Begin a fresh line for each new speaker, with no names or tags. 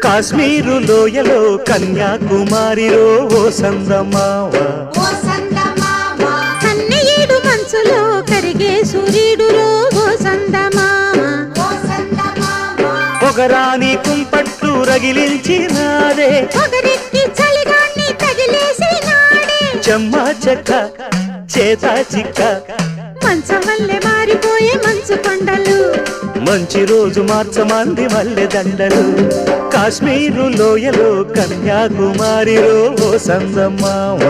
కాశ్మీరు లోయలో కన్యాకుమారిలో ఓ సందమావ
కన్నయ్యేడు మంచులో కరిగే సూర్యుడులో ఓ సందమావ
పొగరాని కుంపట్లు రగిలించినాదే
పొగరెక్కి చలిగాన్ని తగిలేసినాడే
చెమ్మా చెక్క చేతా చిక్క
మంచం వల్లే మారిపోయే మంచు కొండలు
మంచి రోజు మార్చమంది మల్లె దండలు కాశ్మీరు లోయలో కన్యాకుమారిలో ఓ సందమావ